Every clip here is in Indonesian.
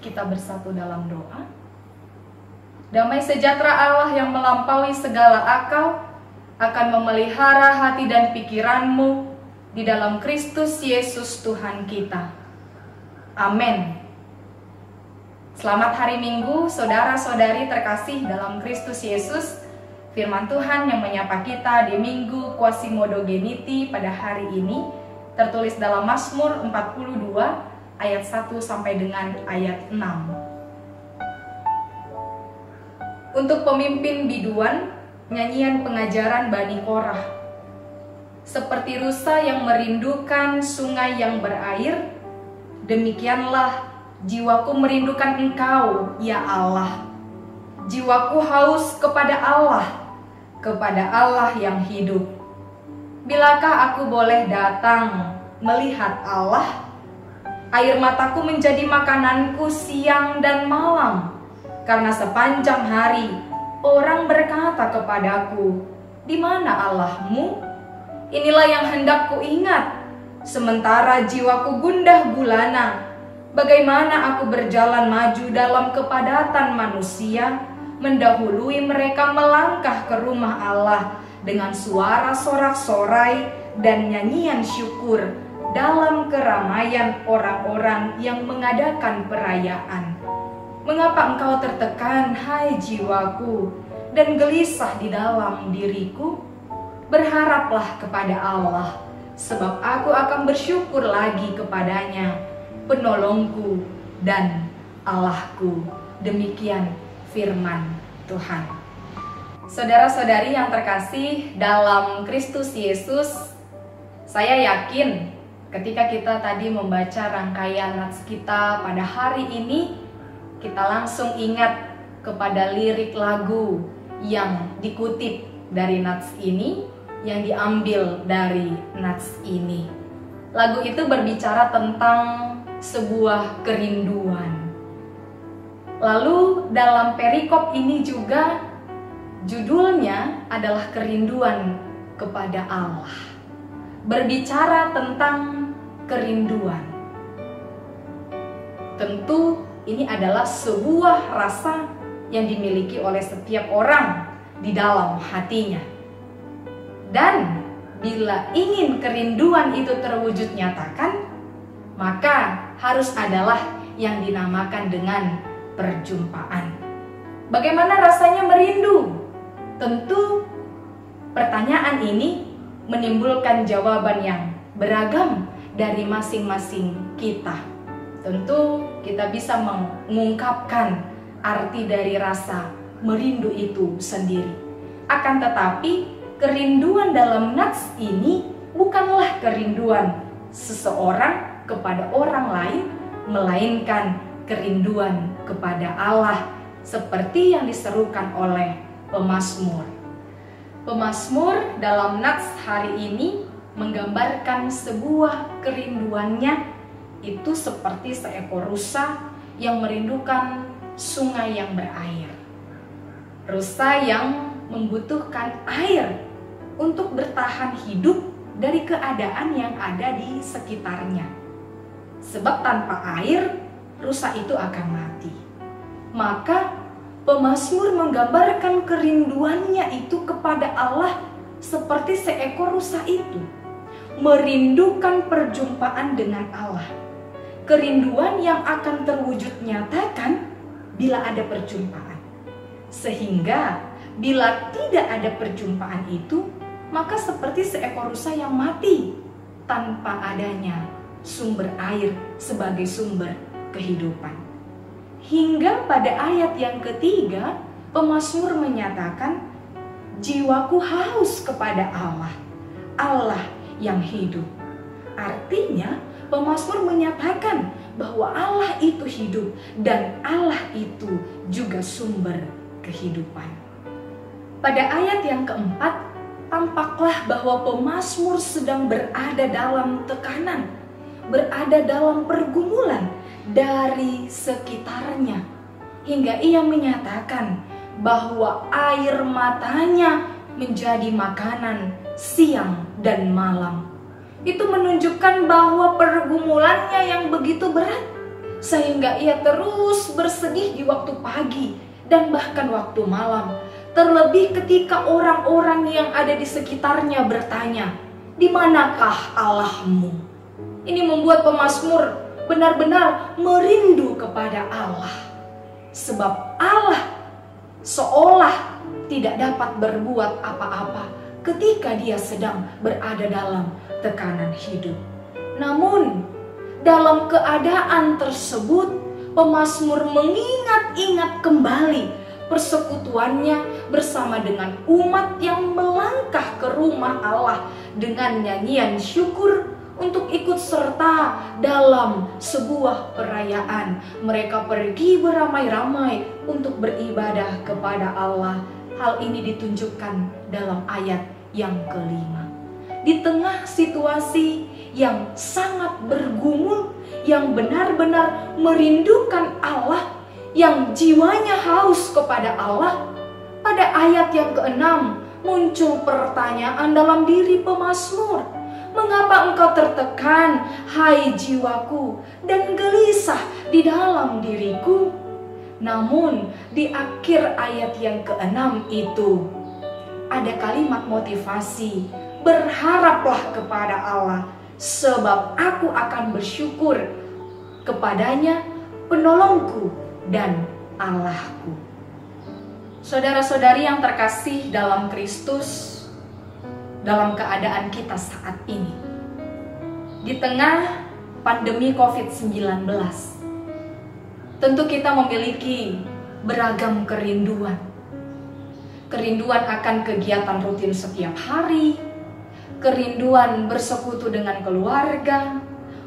Kita bersatu dalam doa. Damai sejahtera Allah yang melampaui segala akal akan memelihara hati dan pikiranmu di dalam Kristus Yesus Tuhan kita. Amin. Selamat hari Minggu, saudara-saudari terkasih dalam Kristus Yesus. Firman Tuhan yang menyapa kita di Minggu Quasimodo-Geniti pada hari ini tertulis dalam Mazmur 42 ayat 1 sampai dengan ayat 6. Untuk pemimpin biduan, nyanyian pengajaran Bani Korah. Seperti rusa yang merindukan sungai yang berair, demikianlah jiwaku merindukan Engkau, ya Allah. Jiwaku haus kepada Allah yang hidup. Bilakah aku boleh datang melihat Allah? Air mataku menjadi makananku siang dan malam, karena sepanjang hari orang berkata kepadaku, "Di mana Allahmu?" Inilah yang hendak ku ingat, sementara jiwaku gundah gulana. Bagaimana aku berjalan maju dalam kepadatan manusia, mendahului mereka melangkah ke rumah Allah dengan suara sorak-sorai dan nyanyian syukur dalam keramaian orang-orang yang mengadakan perayaan. Mengapa engkau tertekan, hai jiwaku, dan gelisah di dalam diriku? Berharaplah kepada Allah, sebab aku akan bersyukur lagi kepadanya, penolongku dan Allahku. Demikian firman Tuhan. Saudara-saudari yang terkasih dalam Kristus Yesus, saya yakin ketika kita tadi membaca rangkaian nats kita pada hari ini, kita langsung ingat kepada lirik lagu yang dikutip dari nats ini, yang diambil dari nats ini. Lagu itu berbicara tentang sebuah kerinduan. Lalu dalam perikop ini juga judulnya adalah kerinduan kepada Allah. Berbicara tentang kerinduan. Tentu ini adalah sebuah rasa yang dimiliki oleh setiap orang di dalam hatinya. Dan bila ingin kerinduan itu terwujud nyatakan, maka harus adalah yang dinamakan dengan perjumpaan. Bagaimana rasanya merindu? Tentu pertanyaan ini menimbulkan jawaban yang beragam dari masing-masing kita. Tentu kita bisa mengungkapkan arti dari rasa merindu itu sendiri. Akan tetapi kerinduan dalam nats ini bukanlah kerinduan seseorang kepada orang lain, melainkan kerinduan kepada Allah seperti yang diserukan oleh pemazmur. Pemazmur dalam nats hari ini menggambarkan sebuah kerinduannya itu seperti seekor rusa yang merindukan sungai yang berair. Rusa yang membutuhkan air untuk bertahan hidup dari keadaan yang ada di sekitarnya. Sebab tanpa air, rusa itu akan mati. Maka pemazmur menggambarkan kerinduannya itu kepada Allah seperti seekor rusa itu, merindukan perjumpaan dengan Allah. Kerinduan yang akan terwujud nyatakan bila ada perjumpaan. Sehingga bila tidak ada perjumpaan itu, maka seperti seekor rusa yang mati tanpa adanya sumber air sebagai sumber kehidupan. Hingga pada ayat yang ketiga, pemazmur menyatakan, jiwaku haus kepada Allah, Allah yang hidup. Artinya, pemazmur menyatakan bahwa Allah itu hidup dan Allah itu juga sumber kehidupan. Pada ayat yang keempat, tampaklah bahwa pemazmur sedang berada dalam tekanan, berada dalam pergumulan dari sekitarnya, hingga ia menyatakan bahwa air matanya menjadi makanan siang dan malam. Itu menunjukkan bahwa pergumulannya yang begitu berat sehingga ia terus bersedih di waktu pagi dan bahkan waktu malam. Terlebih ketika orang-orang yang ada di sekitarnya bertanya, "Di manakah Allahmu?" Ini membuat pemazmur benar-benar merindu kepada Allah. Sebab Allah seolah tidak dapat berbuat apa-apa ketika dia sedang berada dalam tekanan hidup. Namun, dalam keadaan tersebut, pemazmur mengingat-ingat kembali persekutuannya bersama dengan umat yang melangkah ke rumah Allah dengan nyanyian syukur untuk ikut serta dalam sebuah perayaan. Mereka pergi beramai-ramai untuk beribadah kepada Allah. Hal ini ditunjukkan dalam ayat yang kelima. Di tengah situasi yang sangat bergumul, yang benar-benar merindukan Allah, yang jiwanya haus kepada Allah, pada ayat yang ke-6 muncul pertanyaan dalam diri pemazmur. Mengapa engkau tertekan, hai jiwaku, dan gelisah di dalam diriku? Namun di akhir ayat yang ke-6 itu ada kalimat motivasi, berharaplah kepada Allah, sebab aku akan bersyukur kepadanya, penolongku dan Allahku. Saudara-saudari yang terkasih dalam Kristus, dalam keadaan kita saat ini, di tengah pandemi COVID-19, tentu kita memiliki beragam kerinduan. Kerinduan akan kegiatan rutin setiap hari, kerinduan bersekutu dengan keluarga,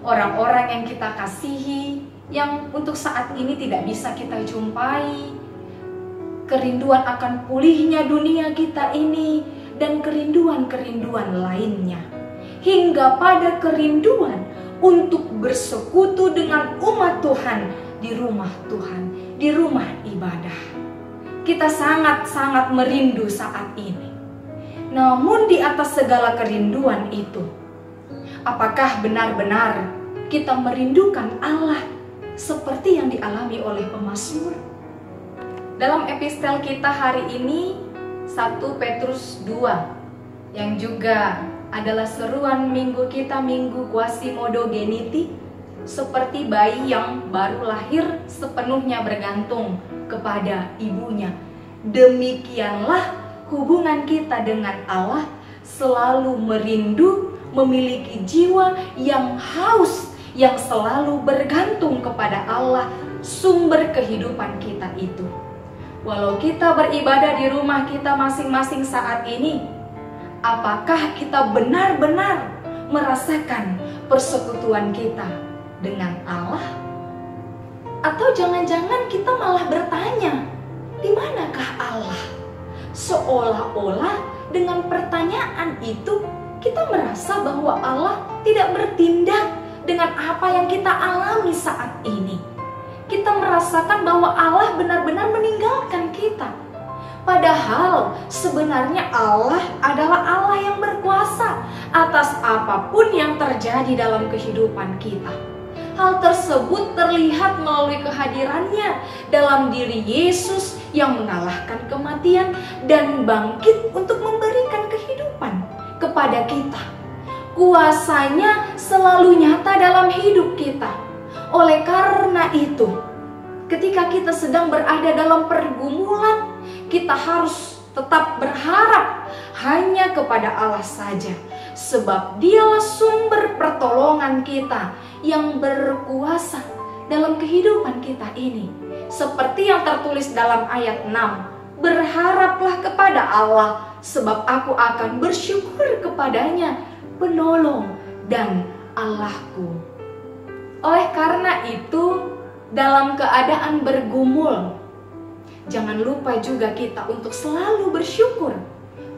orang-orang yang kita kasihi, yang untuk saat ini tidak bisa kita jumpai, kerinduan akan pulihnya dunia kita ini, dan kerinduan-kerinduan lainnya, hingga pada kerinduan untuk bersekutu dengan umat Tuhan di rumah Tuhan, di rumah ibadah. Kita sangat-sangat merindu saat ini. Namun di atas segala kerinduan itu, apakah benar-benar kita merindukan Allah seperti yang dialami oleh pemazmur? Dalam epistel kita hari ini, 1 Petrus 2, yang juga adalah seruan minggu kita, Minggu Quasimodo-Geniti, seperti bayi yang baru lahir sepenuhnya bergantung kepada ibunya. Demikianlah hubungan kita dengan Allah, selalu merindu, memiliki jiwa yang haus, yang selalu bergantung kepada Allah, sumber kehidupan kita itu. Walau kita beribadah di rumah kita masing-masing saat ini, apakah kita benar-benar merasakan persekutuan kita dengan Allah? Atau jangan-jangan kita malah bertanya, di manakah Allah? Seolah-olah dengan pertanyaan itu kita merasa bahwa Allah tidak bertindak dengan apa yang kita alami saat ini. Kita merasakan bahwa Allah benar-benar meninggalkan kita. Padahal sebenarnya Allah adalah Allah yang berkuasa atas apapun yang terjadi dalam kehidupan kita. Hal tersebut terlihat melalui kehadirannya dalam diri Yesus yang mengalahkan kematian dan bangkit untuk memberikan kehidupan kepada kita. Kuasanya selalu nyata dalam hidup kita. Oleh karena itu, ketika kita sedang berada dalam pergumulan, kita harus tetap berharap hanya kepada Allah saja. Sebab dialah sumber pertolongan kita yang berkuasa dalam kehidupan kita ini. Seperti yang tertulis dalam ayat 6, berharaplah kepada Allah, sebab aku akan bersyukur kepadanya, penolong dan Allahku. Oleh karena itu, dalam keadaan bergumul, jangan lupa juga kita untuk selalu bersyukur,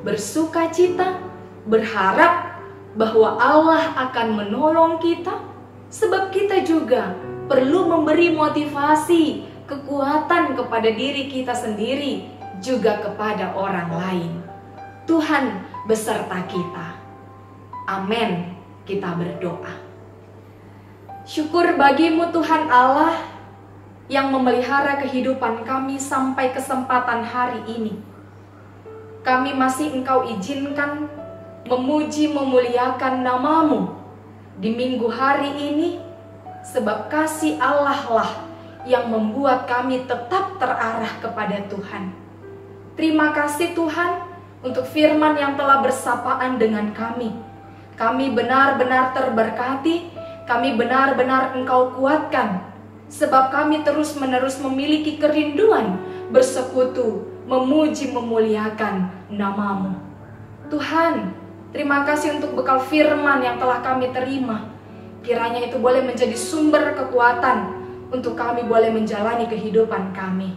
bersukacita, berharap bahwa Allah akan menolong kita, sebab kita juga perlu memberi motivasi, kekuatan kepada diri kita sendiri, juga kepada orang lain. Tuhan beserta kita. Amin. Kita berdoa. Syukur bagimu Tuhan Allah yang memelihara kehidupan kami sampai kesempatan hari ini. Kami masih Engkau izinkan memuji memuliakan nama-Mu di minggu hari ini, sebab kasih Allah lah yang membuat kami tetap terarah kepada Tuhan. Terima kasih Tuhan untuk firman yang telah bersapaan dengan kami. Kami benar-benar terberkati, kami benar-benar Engkau kuatkan, sebab kami terus-menerus memiliki kerinduan bersekutu, memuji memuliakan nama-Mu. Tuhan, terima kasih untuk bekal firman yang telah kami terima. Kiranya itu boleh menjadi sumber kekuatan untuk kami boleh menjalani kehidupan kami.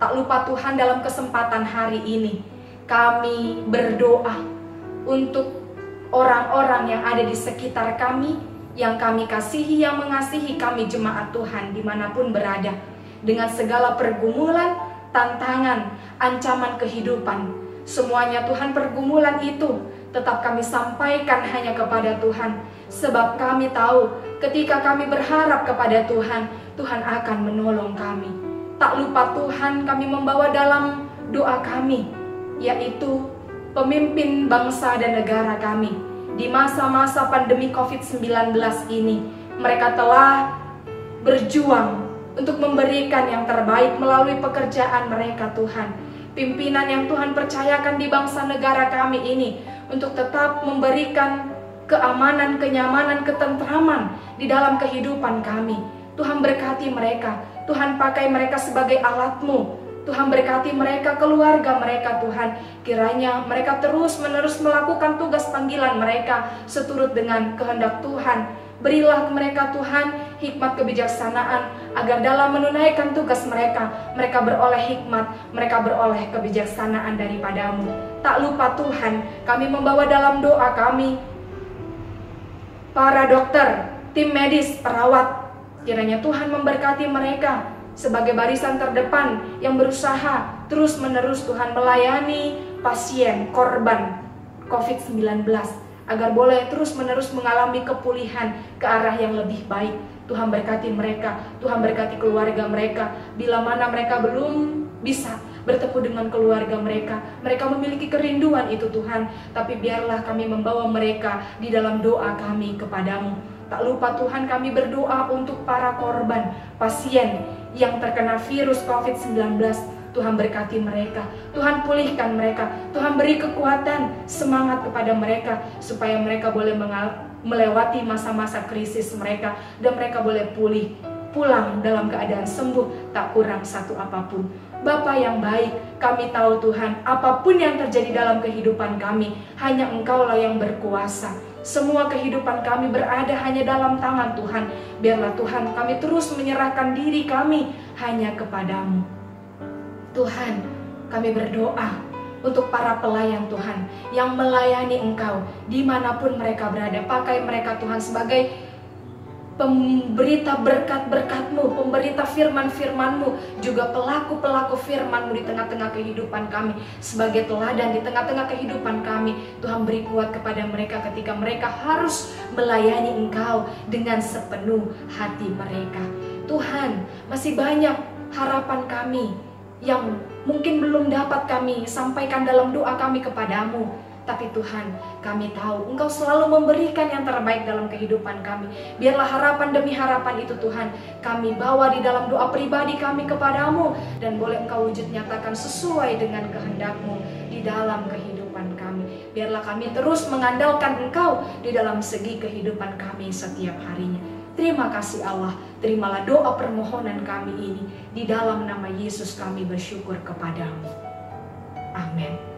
Tak lupa Tuhan, dalam kesempatan hari ini kami berdoa untuk orang-orang yang ada di sekitar kami, yang kami kasihi, yang mengasihi kami jemaat Tuhan dimanapun berada, dengan segala pergumulan, tantangan, ancaman kehidupan. Semuanya Tuhan, pergumulan itu tetap kami sampaikan hanya kepada Tuhan, sebab kami tahu ketika kami berharap kepada Tuhan, Tuhan akan menolong kami. Tak lupa Tuhan, kami membawa dalam doa kami, yaitu pemimpin bangsa dan negara kami. Di masa-masa pandemi COVID-19 ini, mereka telah berjuang untuk memberikan yang terbaik melalui pekerjaan mereka Tuhan. Pimpinan yang Tuhan percayakan di bangsa negara kami ini untuk tetap memberikan keamanan, kenyamanan, ketentraman di dalam kehidupan kami. Tuhan berkati mereka, Tuhan pakai mereka sebagai alat-Mu. Tuhan berkati mereka, keluarga mereka Tuhan. Kiranya mereka terus-menerus melakukan tugas panggilan mereka seturut dengan kehendak Tuhan. Berilah mereka Tuhan hikmat kebijaksanaan, agar dalam menunaikan tugas mereka, mereka beroleh hikmat, mereka beroleh kebijaksanaan daripada-Mu. Tak lupa Tuhan, kami membawa dalam doa kami para dokter, tim medis, perawat. Kiranya Tuhan memberkati mereka sebagai barisan terdepan yang berusaha terus-menerus Tuhan melayani pasien korban COVID-19, agar boleh terus-menerus mengalami kepulihan ke arah yang lebih baik. Tuhan berkati mereka, Tuhan berkati keluarga mereka. Bila mana mereka belum bisa bertemu dengan keluarga mereka, mereka memiliki kerinduan itu Tuhan, tapi biarlah kami membawa mereka di dalam doa kami kepadamu. Tak lupa Tuhan, kami berdoa untuk para korban, pasien yang terkena virus COVID-19. Tuhan berkati mereka, Tuhan pulihkan mereka, Tuhan beri kekuatan, semangat kepada mereka, supaya mereka boleh melewati masa-masa krisis mereka, dan mereka boleh pulang dalam keadaan sembuh, tak kurang satu apapun. Bapa yang baik, kami tahu Tuhan, apapun yang terjadi dalam kehidupan kami, hanya Engkau-lah yang berkuasa. Semua kehidupan kami berada hanya dalam tangan Tuhan. Biarlah Tuhan, kami terus menyerahkan diri kami hanya kepadamu. Tuhan, kami berdoa untuk para pelayan Tuhan yang melayani Engkau dimanapun mereka berada. Pakai mereka Tuhan sebagai pemberita berkat-berkat-Mu, pemberita firman-firman-Mu, juga pelaku-pelaku firman-Mu di tengah-tengah kehidupan kami, sebagai teladan di tengah-tengah kehidupan kami. Tuhan beri kuat kepada mereka ketika mereka harus melayani Engkau dengan sepenuh hati mereka. Tuhan, masih banyak harapan kami yang mungkin belum dapat kami sampaikan dalam doa kami kepadamu. Tapi Tuhan, kami tahu Engkau selalu memberikan yang terbaik dalam kehidupan kami. Biarlah harapan demi harapan itu Tuhan, kami bawa di dalam doa pribadi kami kepadamu, dan boleh Engkau wujud nyatakan sesuai dengan kehendak-Mu di dalam kehidupan kami. Biarlah kami terus mengandalkan Engkau di dalam segi kehidupan kami setiap harinya. Terima kasih Allah, terimalah doa permohonan kami ini. Di dalam nama Yesus kami bersyukur kepadamu. Amin.